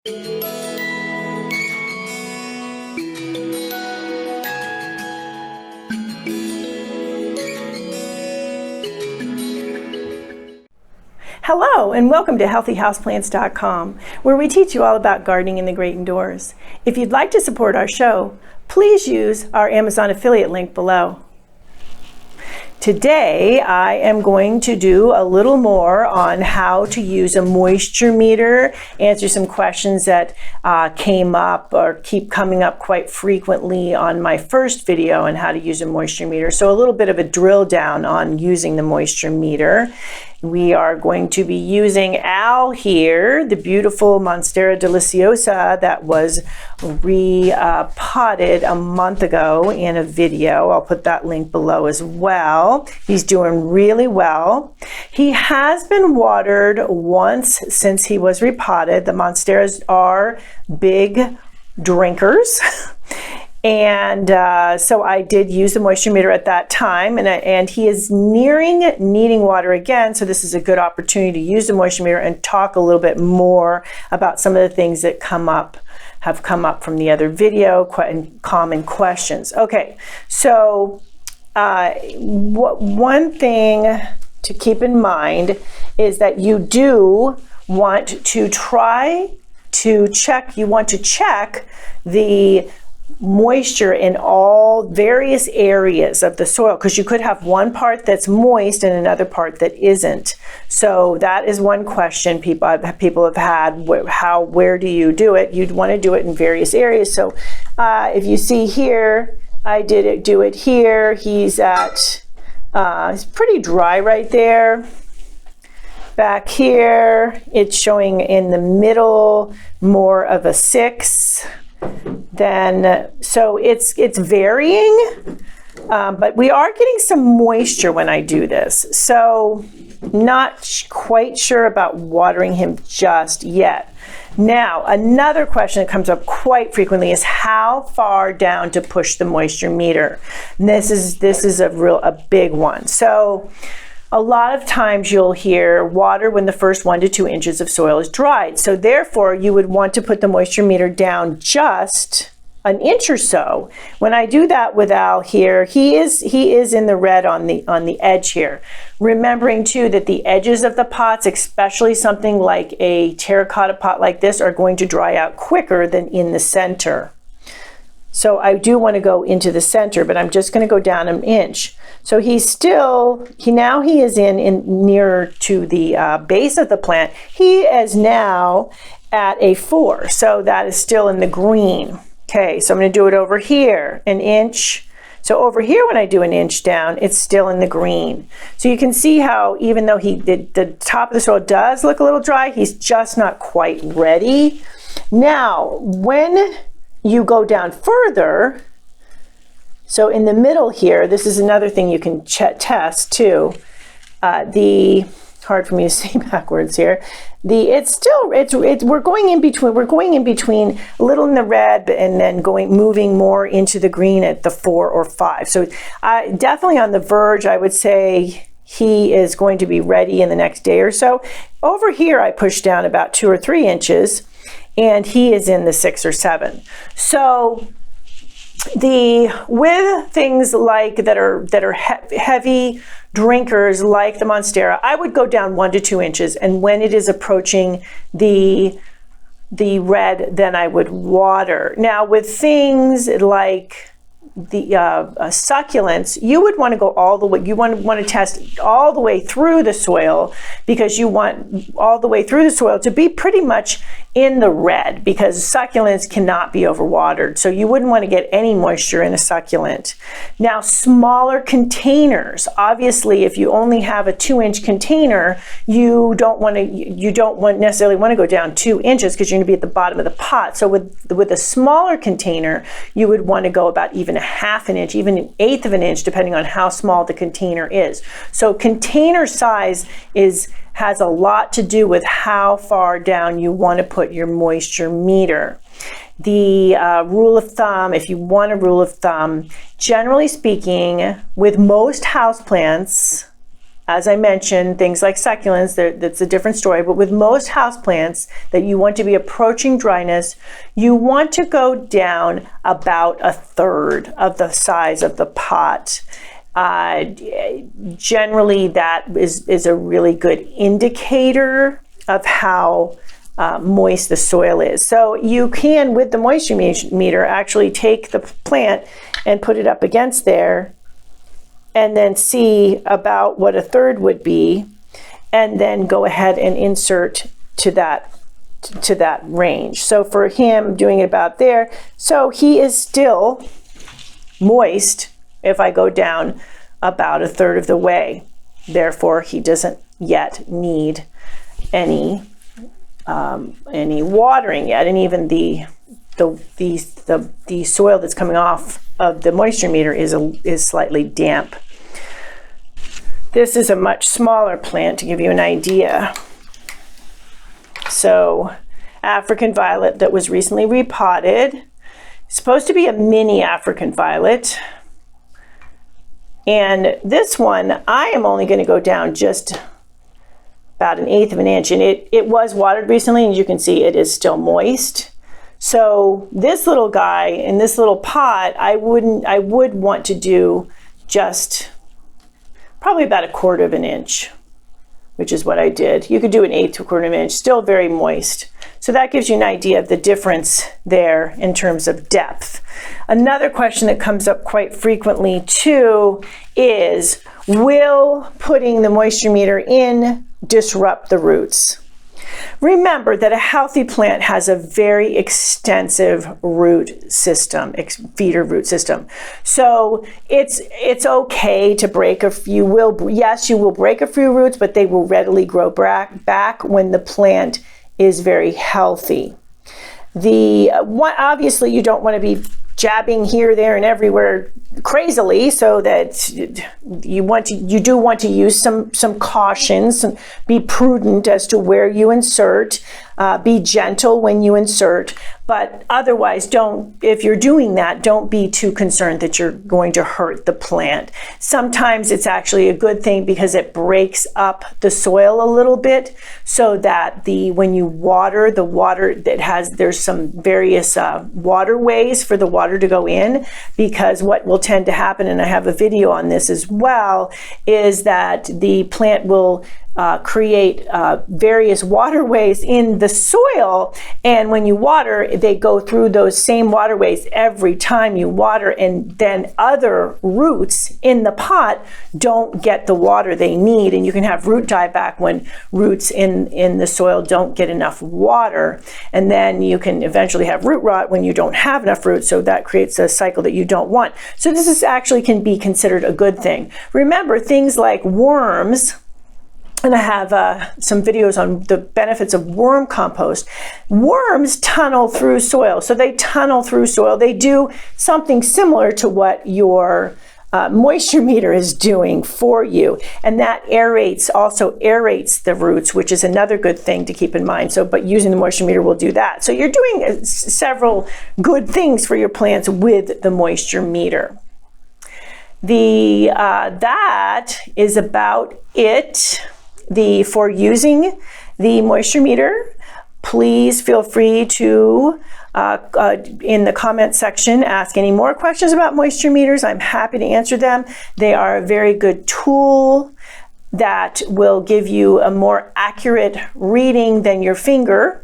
Hello and welcome to HealthyHouseplants.com, where we teach you all about gardening in the great indoors. If you'd like to support our show, please use our Amazon affiliate link below. Today I am going to do a little more on how to use a moisture meter, answer some questions that came up or keep coming up quite frequently on my first video on how to use a moisture meter. So a little bit of a drill down on using the moisture meter. We are going to be using Al here, the beautiful Monstera deliciosa that was repotted a month ago in a video. I'll put that link below as well. He's doing really well. He has been watered once since he was repotted. The Monsteras are big drinkers. And so I did use the moisture meter at that time, and he is nearing needing water again, so this is a good opportunity to use the moisture meter and talk a little bit more about some of the things that have come up from the other video, common questions. Okay, so one thing to keep in mind is that you do want to try to check, the moisture in all various areas of the soil, because you could have one part that's moist and another part that isn't. So that is one question people have had. Where do you do it? You'd want to do it in various areas. So if you see here, I did do it here. He's pretty dry right there. Back here, it's showing in the middle more of a 6. Then, so it's varying, but we are getting some moisture when I do this. So not quite sure about watering him just yet. Now, another question that comes up quite frequently is how far down to push the moisture meter. And this is a big one. So a lot of times you'll hear water when the first 1 to 2 inches of soil is dried. So therefore you would want to put the moisture meter down just an inch or so. When I do that with Al here, he is in the red on the edge here. Remembering too that the edges of the pots, especially something like a terracotta pot like this, are going to dry out quicker than in the center. So I do want to go into the center, but I'm just going to go down an inch. So he is in nearer to the base of the plant. He is now at a 4, so that is still in the green. Okay, so I'm going to do it over here, an inch. So over here, when I do an inch down, it's still in the green. So you can see how even though the top of the soil does look a little dry, he's just not quite ready. Now, when you go down further, so in the middle here, this is another thing you can test too. Hard for me to say backwards here. We're going in between a little in the red and then moving more into the green at the 4 or 5. So definitely on the verge, I would say he is going to be ready in the next day or so. Over here, I pushed down about 2 or 3 inches, and he is in the 6 or 7. So with things like that are heavy drinkers like the Monstera, I would go down 1 to 2 inches, and when it is approaching the red, then I would water. Now with things like the succulents, you would want to go all the way. You want to test all the way through the soil, because you want all the way through the soil to be pretty much in the red, because succulents cannot be overwatered. So you wouldn't want to get any moisture in a succulent. Now, smaller containers. Obviously, if you only have a 2-inch container, you don't necessarily want to go down 2 inches, because you're going to be at the bottom of the pot. So with a smaller container, you would want to go about even a 1/2 inch, even 1/8 of an inch, depending on how small the container is. So container size has a lot to do with how far down you want to put your moisture meter. The rule of thumb, if you want a rule of thumb, generally speaking, with most houseplants, as I mentioned, things like succulents, that's a different story, but with most houseplants that you want to be approaching dryness, you want to go down about a third of the size of the pot. Generally, that is a really good indicator of how moist the soil is. So you can, with the moisture meter, actually take the plant and put it up against there and then see about what a third would be, and then go ahead and insert to that range. So for him, doing it about there, so he is still moist if I go down about a third of the way. Therefore, he doesn't yet need any watering yet, and even the soil that's coming off of the moisture meter is slightly damp. This is a much smaller plant to give you an idea. So African violet that was recently repotted. It's supposed to be a mini African violet. And this one, I am only going to go down just about 1/8 of an inch, and it was watered recently, and you can see it is still moist. So this little guy in this little pot, I would want to do just probably about 1/4 of an inch, which is what I did. You could do 1/8 to 1/4 of an inch, still very moist. So that gives you an idea of the difference there in terms of depth. Another question that comes up quite frequently too is, will putting the moisture meter in disrupt the roots? Remember that a healthy plant has a very extensive root system, feeder root system. So it's okay to break you will break a few roots, but they will readily grow back when the plant is very healthy. Obviously you don't want to be jabbing here, there, and everywhere crazily, so that you do want to use some cautions and be prudent as to where you insert. Be gentle when you insert, but otherwise if you're doing that, don't be too concerned that you're going to hurt the plant. Sometimes it's actually a good thing because it breaks up the soil a little bit, so that when you water, there's some various waterways for the water to go in, because what will tend to happen, and I have a video on this as well, is that the plant will create various waterways in the soil, and when you water, they go through those same waterways every time you water, and then other roots in the pot don't get the water they need, and you can have root dieback when roots in the soil don't get enough water, and then you can eventually have root rot when you don't have enough roots, so that creates a cycle that you don't want. So this actually can be considered a good thing. Remember, things like worms, and I have some videos on the benefits of worm compost. Worms tunnel through soil. So they tunnel through soil. They do something similar to what your moisture meter is doing for you. And that also aerates the roots, which is another good thing to keep in mind. But using the moisture meter will do that. So you're doing several good things for your plants with the moisture meter. That is about it. For using the moisture meter, please feel free to, in the comment section, ask any more questions about moisture meters. I'm happy to answer them. They are a very good tool that will give you a more accurate reading than your finger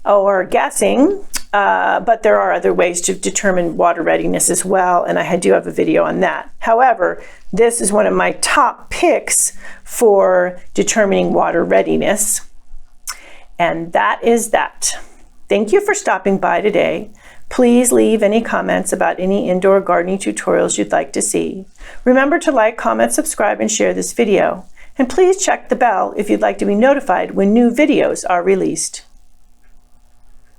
or guessing. But there are other ways to determine water readiness as well, and I do have a video on that. However, this is one of my top picks for determining water readiness. And that is that. Thank you for stopping by today. Please leave any comments about any indoor gardening tutorials you'd like to see. Remember to like, comment, subscribe, and share this video. And please check the bell if you'd like to be notified when new videos are released.